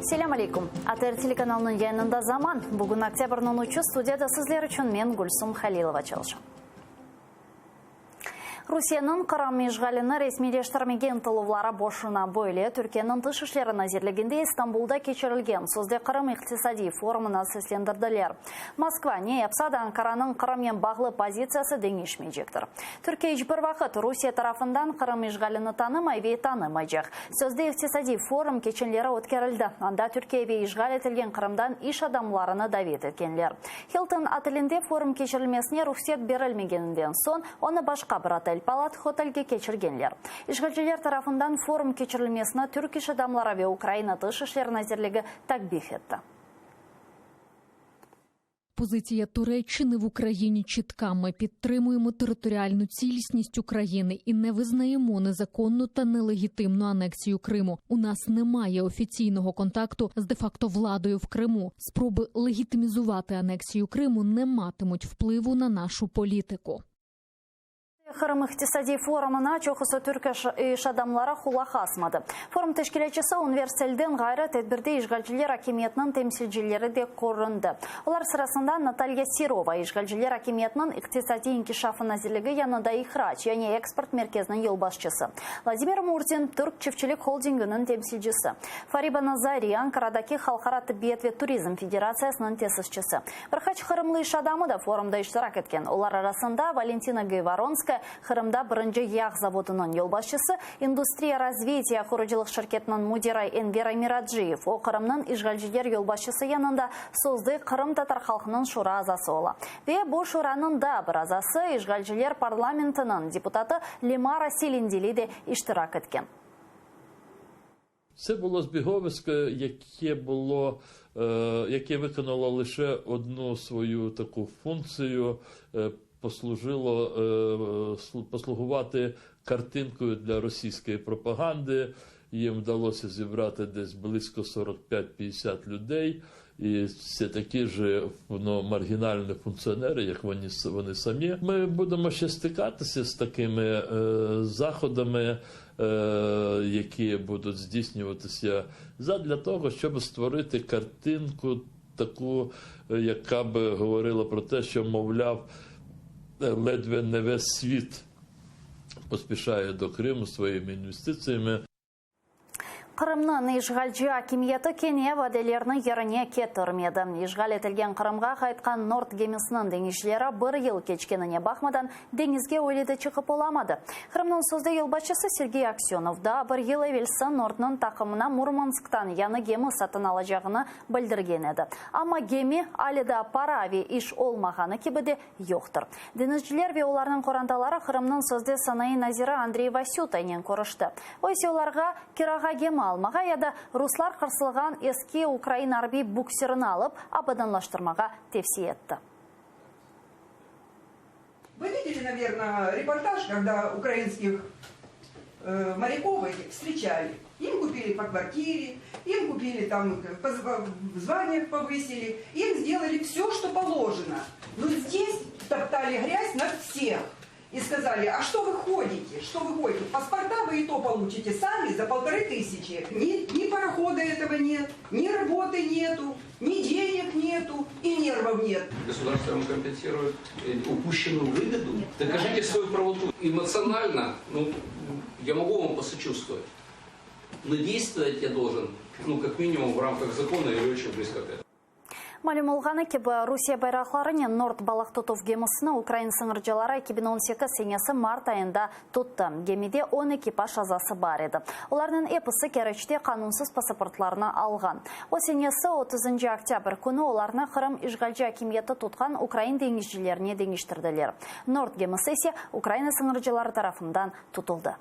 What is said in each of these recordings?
Ассалам алейкум. АТР телеканалының янында заман. Бүгін октябрьнің 3 студияда сіздер үшін мен Гүлсум Халилова çalışам. Русияның Қырым ишгалini ресмилештірмеген тылулары бошына бөле Түркияның тыш ішлерін әзірлегенде Истанбулда кечірілген сөзде Қырым иқтисади форумына сәслендірділер. Москва не yapsa da Анкараның Қырыммен бағлы позициясы деңешмейжектір. Түркия ешбір вақыт Русия тарафындан Қырым ишгалini танымай ве танымайжақ. Сөзде иқтисади форум кеченлері өткерілді. Анда Түркия ве ишгал етілген Қырымдан иш адамларыны давет еткенлер. Хилтон ателінде форум кечірілмесіне рұқсат берілмегенінден сон, оны башқа бір отель палат хотелге кечіргенлер. Ишгалчылар тарафындан форум кечірілмесіне түрк иш адамлары ве Украина тыш ішлерін әзірлігі такбих етті. Позиція Туреччини в Україні чітка. Ми підтримуємо територіальну цілісність України і не визнаємо незаконну та нелегітимну анексію Криму. У нас немає офіційного контакту з де-факто владою в Криму. Спроби легітимізувати анексію Криму не матимуть впливу на нашу політику. Қырым иқтисади форумына чоқысы түркі иш адамлары хулаха асмады. Форум тешкілетшісі университетден ғайры тәдбірде ишгалчылар акиметінің темсилчилері де көрінді. Олар сырасында Наталья Серова ишгалчылар акиметінің иқтисади инкишафын әзірлігі янында ихрач, яне экспорт мерkezінің елбасшысы. Владимир Мурзин түрк чифтчилик холдингінің темсилчісі. Фариба Назари Анкарадаки Халқара тиббиет ве туризм федерациясының тесісшісі. Бірқач қырымлы иш адамы да форумда иштирак еткен. Олар арасында Валентина Гайворонская Қырымда бірінші яғ заводының елбасшысы, индустрия развития құрыжылық шіркетінің мудирай Энвера Мираджиев, о Қырымның ишгалчылар елбасшысы янында сөзді Қырым татар халқының шура азасы ола. Ве бұл шураның да бір азасы ишгалчылар парламентінің депутаты Лемара Селиндили де іштирак еткен. Це було збіговисько, яке виконало лише одну свою таку функцію, послугувати картинкою для російської пропаганди. Їм вдалося зібрати десь близько 45-50 людей. І це такі ж маргінальні функціонери, як вони самі. Ми будемо ще стикатися з такими заходами, які будуть здійснюватися задля того, щоб створити картинку таку, яка би говорила про те, що, мовляв, ледве не весь світ поспішає до Криму своїми інвестиціями. Қырымның ишгалчы акимияты Кения ваделерінің еріне кетірмеді. Ишгал етілген Қырымға қайтқан Норд гемисінің деңізшілері бір ел кечкеніне бақмадан деңізге ойледі чықып оламады. Қырымның сөзді елбасшысы Сергей Аксенов да бір ел евелсі Нордның тақымына Мурмансктан яны гемі сатын алажағыны білдірген еді. Ама геми алида парави иш олмағаны кебіде йоқтыр. Деңізшілер ве оларының қорандалары Қырымның сөзді санайы Назира Андрей Васютайнен көрішті. Ойсы оларға кираға гемі алмаға яда руслар қырсылған еске Украин арби буксерін алып, абаданлаштырмаға тепсие етті. Вы видели, наверное, репортаж, когда украинских моряков встречали. Им купили по квартире, им купили там, в званиях повысили, им сделали все, что положено. Но здесь топтали грязь на всех. И сказали, а что вы ходите? Что вы ходите? Паспорта вы и то получите сами за 1500. Ни парохода этого нет, ни работы нету, ни денег нету и нервов нет. Государство вам компенсирует упущенную выгоду? Докажите свою правоту. Эмоционально, я могу вам посочувствовать. Но действовать я должен, как минимум в рамках закона или очень близко к этому. Малым олғаны кебі Русия байрақларыне Норд балық тұтып гемісіні Украин сыңыржалары 2018 сенесі март айында тұтты. Гемиде 10 экипаж азасы бар еді. Олардың эпісі керечте қанунсыз паспортларына алған. О сенесі 30 октябрь күні оларына Қырым ишгалчы акимиеті тұтқан Украин деңізшілеріне деңіштірділер. Норд гемісі есе Украина сыңыржалары тарафından тұтылды.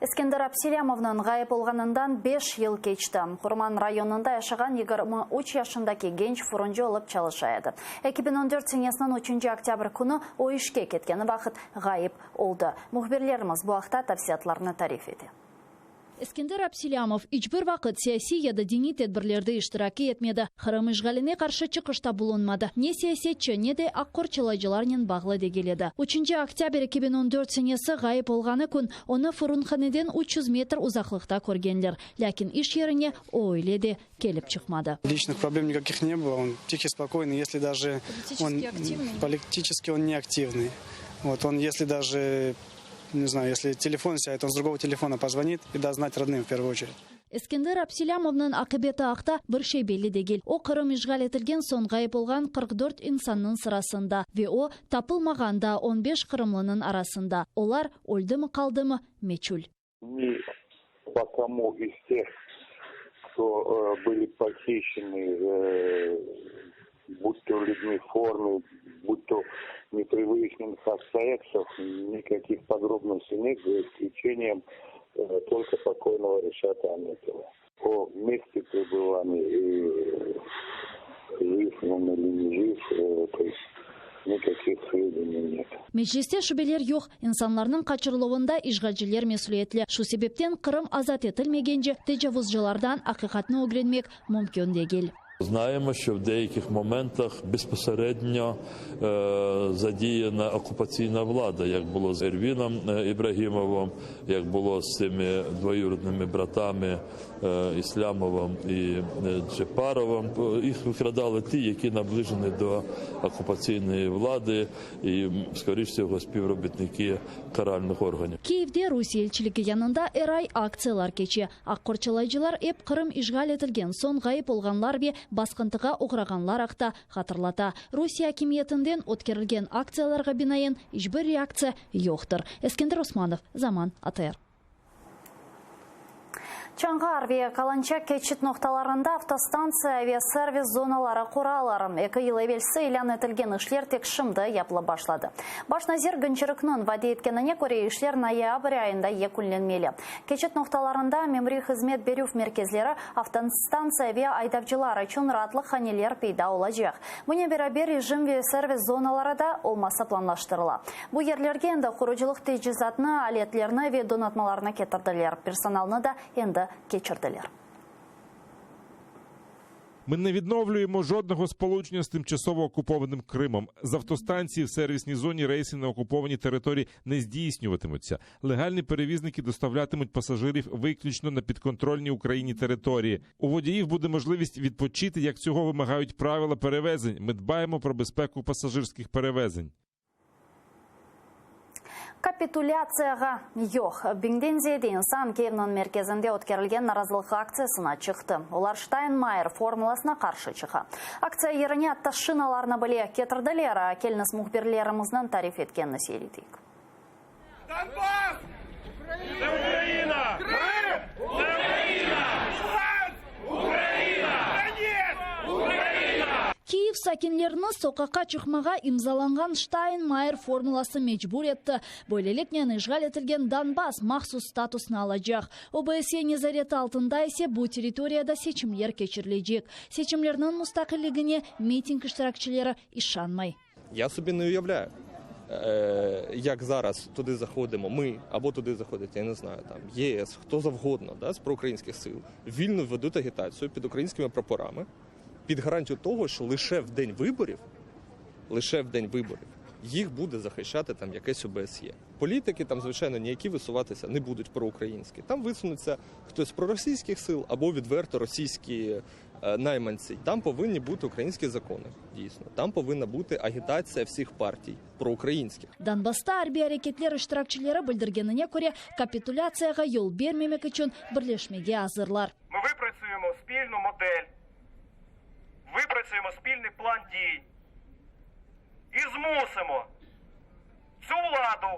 Ескендер Абсилямовның ғайып болғанындан 5 ел кечті. Құрман районында яшаған 23 яшындaki genç фурунжы олып çalışaydı. 2014 сенесінің 3 октябрь күні o işке кеткені вақыт ғайып oldu. Мұхберлеріміз bu haqta tafsilatlarını tarif еді. Эскендер Абсилямов ичбір вақыт саяси яда дини тедбірлерді иштираки етмеді. Қырым ишгаліне қаршы чықышта булынмады. Не саясетчі, не де аққорчылайжыларнен бағлы дегеледі. 3 октябрь 2014 сенесі ғайып болғаны күн, оны Фурунханеден 300 метр ұзақлықта көргенлер. Ләкин иш еріне ойледе келіп чықмады. Личных проблем никаких не было. Он тихий, спокойный, если даже политически он не активный. Вот он, если даже, не знаю, если телефон сядет, он с другого телефона позвонит и даст знать родным в первую очередь. Эскендер Абсилямовның акыбеті ақта бір шей белі дегел. О Қырым ишгал етілген сон ғайып болған 44 инсанның сырасында. Ве о тапылмағанда 15 қырымлының арасында. Олар өлдімі қалдымы мечуль. Ни по кому из тех, кто были похищены, будь то людьми в форме, будь то не при выясненных обстоятельствах, никаких подробностей нет, за исключением только покойного Ришата Аметова. О месте пребывания и жив он или не жив, то есть никаких сведений нет. Мecliste şübeler yok. İnsanların kaçırılığında işgalciler mesuliyetle. Şu sebepten Kırım azat etilmegence tecavüzcülerden hakikatini öğrenmek mümkün değil. Знаємо, що в деяких моментах безпосередньо задіяна окупаційна влада, як було з Ервіном Ібрагімовим, як було з цими двоюрідними братами Іслямовим і Джепаровим. Їх викрадали ті, які наближені до окупаційної влади і, скоріше всього, співробітники каральних органів. Киев'де Rusya elçiligi yanında eray aksiyalar keçi. Аққорчылайжылар еп Kırım işgal etilgen son ғайып olganlar ve басқынтыға ұғырағанлар ақта қатырлата. Rusya hakimiyetinden өткерілген акцияларға бинайын ешбір реакция жоқтыр. Эскендер Османов, Zaman АТР. Чаңғар ве Каланчак keçit нұқталарында автостанция авиасервис зоналары құраларын 2 ел evvelsi ilan etilgen işler tek şimdi yapıla başladı. Başnazir Gınçırık'nın vade etkеніне көре işler ноябрь ayında yekünlenmeli. Keçit нұқталарында memri hizmet berу merkezleri автостанция ve aydavcılar için rahatlık haneler peyda olacak. Buna beraber rejim ve servis zonaları da olması planlaştırıla. Bu yerlerge endi kuruculuk tecizatını, aletlerini ve donatmalarını getirdiler. Personalını da endi geçirdiler. Ми не відновлюємо жодного сполучення з тимчасово окупованим Кримом. З автостанції в сервісній зоні рейси на окупованій території не здійснюватимуться. Легальні перевізники доставлятимуть пасажирів виключно на підконтрольній Україні території. У водіїв буде можливість відпочити, як цього вимагають правила перевезень. Ми дбаємо про безпеку пасажирських перевезень. Kapitüляцияға yok. Бингдензеде insan Киевнің merkezinde өткерілген наразылық акциясына çıktı. Олар Штайнмайер формуласына қаршы çıqa. Акция еріне атта шиналарына біле кетірділер, келініс мұхберлеріміздің тариф еткенні сейлетейік. Донбасс! Украина! Крым! Украина! Украина! Украина! Киев сакинлеріні соқаққа чықмаға имзаланған Штайнмайер формуласы мecbur етті. Böylelikle işgal etilgen Donbas mahsus statusunu alacak. OBSE nezareti altında ise bu teritoriyada seçimler geçirilecek. Seçimlerinin müstakilligine miting iştirakçıları işanmay. Я собі не уявляю, як зараз туди заходимо, ми, або туди заходять, я не знаю, там, ЄС, хто завгодно, да, з проукраїнських сил, вільно ведуть агітацію під українськими прапорами, під гарантію того, що лише в день виборів, їх буде захищати там якесь ОБСЄ. Політики там, звичайно, ніякі висуватися не будуть проукраїнські. Там висунуться хтось з проросійських сил або відверто російські найманці. Там повинні бути українські закони, дійсно. Там повинна бути агітація всіх партій проукраїнських. Донбасста harbiy hareketler iştirakçıları bildirgenine göre kapitüляцияға yol bermemek için birleşmege hazırlar. Ми випрацюємо спільну модель, випрацюємо спільний план дій і змусимо цю владу,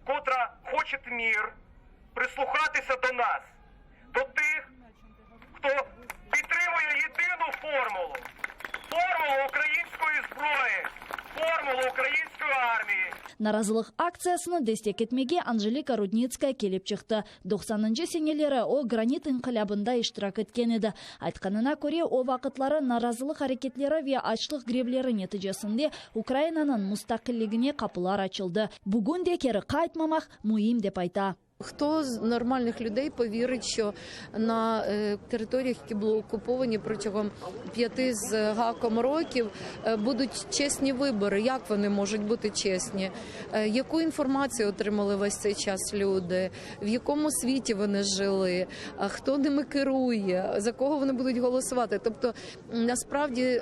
котра хоче мир, прислухатися до нас, до тих, хто підтримує єдину формулу української зброї, формулу української армії. Наразылық акциясыны дестек etmege Анжелика Рудницкая келіп чықты. 90-нчы сенелері о гранит инқилабында иштирак еткен еді. Айтқанына көре о вақытлары наразылық әрекетлері ве ачлық гревлері нәтижесінде Украинаның мұстақиллигіне қапылар açılды. Бүгін де кері қайтмамақ мұйым деп айта. Хто з нормальних людей повірить, що на територіях, які були окуповані протягом 5 з гаком років, будуть чесні вибори? Як вони можуть бути чесні? Яку інформацію отримали весь цей час люди? В якому світі вони жили? Хто ними керує? За кого вони будуть голосувати? Тобто, насправді,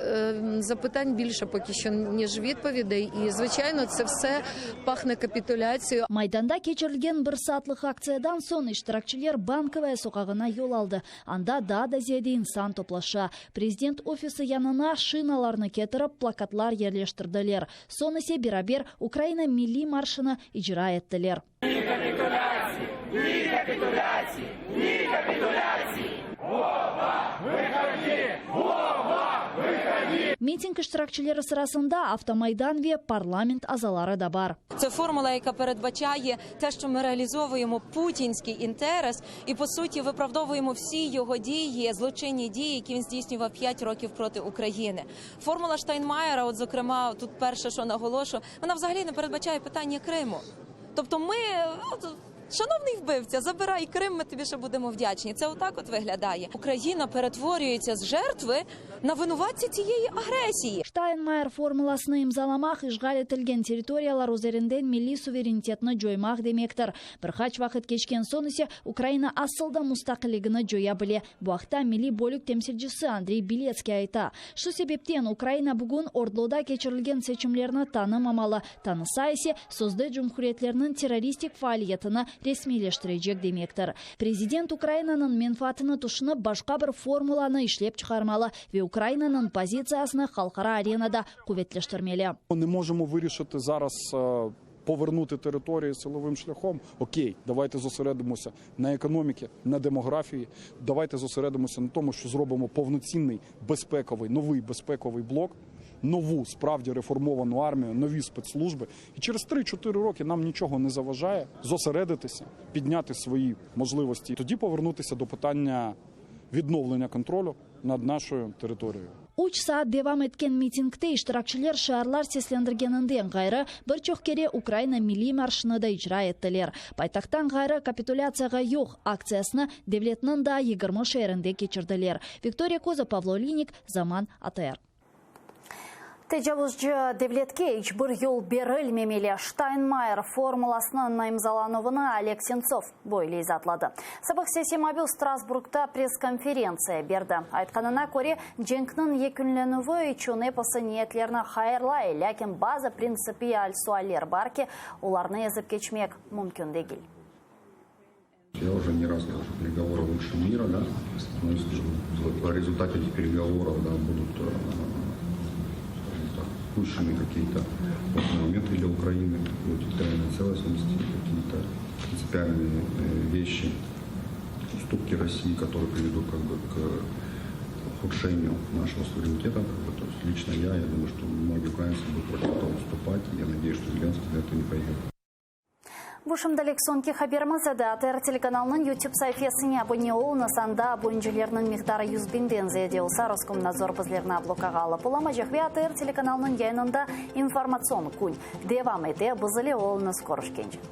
запитань більше поки що, ніж відповідей. І, звичайно, це все пахне капитуляцією. Майданда кечірілген бір сатлық акциядан соң иштиракчылар Банковая соқағына yol aldı. Анда да зиеде инсан топлаша. Президент офисы янына шиналарны кетіріп, плакатлар ерлештірділер. Соны се бирабер Украина милли маршыны ижра еттілер. Ни капитуляции! Ни капитуляции! Ни капитуляции! Вова, выходи! Вова, выходи! Митинг иштиракчылары сырасында автомайдан ве парламент азалары да бар. Це формула, яка передбачає те, що ми реалізовуємо путінський інтерес і, по суті, виправдовуємо всі його дії, злочинні дії, які він здійснював 5 років проти України. Формула Штайнмаєра, от, зокрема, тут перше, що наголошую, вона взагалі не передбачає питання Криму. Тобто ми... Шановний вбивця, забирай Крим, ми тобі ще будемо вдячні. Це отак от виглядає. Україна перетворюється з жертви на винуватця цієї агресії. Штайнмайер формуласыны имзаламақ ишғал етілген территориялар өзерінден милли суверенитетны жоймақ демектір. Бір хач вақыт кешкен соң ise Украина асылда мұстақылығыны жоя біле. Бұақта милли бөлік темсилчisi Андрей Белецкий айта. Шу себептен Украина бүгін ордлода кечірілген сечімлеріні танымамалы. Таныса ise созды жұмхуриетлерінің террористик фаалиетіні ресмилештірежек демектір. Президент Украинаның менфатыны тұшынып башқа бір формуланы ішлеп чықармалы ве Украинаның позициясыны халқара аренада куветлештірмелі. Не можемо вирішити зараз повернути території силовим шляхом. Окей, давайте зосередимося на економіці, на демографії. Давайте зосередимося на тому, що зробимо повноцінний безпековий, новий безпековий блок, нову, справді реформовану армію, нові спецслужби. І через 3-4 роки нам нічого не заважає зосередитися, підняти свої можливості. Тоді повернутися до питання відновлення контролю над нашою територією. 3 saat devam etken mitingde iştirakçılar şehirler seslendirigeninde gayrı bir çok kere Ukraina milli marşını da icra ettiler. Paytaxttan gayrı kapitulyatsiyaga yo'q aksiyasını devletinin da 20 şehrinde geçirdiler. Viktoriya Koza, Pavlo Linik, Zaman, ATR. Тежавузчы девлетке ичбір yol берілмемелі Штайнмайер формуласының имзалануына Олег Сенцов бойлы изатлады. Сабық сессия мобил Страсбургта пресс-конференция берді. Айтқанына көре, женкнің екінленуі ичуны пысы ниетлеріні хайырлай, ләкін база принципиаль суалер барки, оларны езіп кечмек мүмкін дегіл. Я уже не раз говорю, переговоры лучше мира, да, но если в результате этих переговоров, да, будут упущены какие-то моменты для Украины, территориальной целостности, какие-то принципиальные вещи, уступки России, которые приведут как бы к ухудшению нашего суверенитета. То есть лично я думаю, что многие украинцы будут против этого уступать, и я надеюсь, что Зеленский за это не пойдет. Бушымдалек сонки хабермазады АТР телеканалының YouTube сайфесіне абоне олыңыз анда бойынжелерінің миқтары 100 000 зеде олса Роскомнадзор бізлеріне блокағалы. Полама жәхве АТР телеканалының яйнында информацион күн. Девам ете бізіле олыңыз көрішкенже.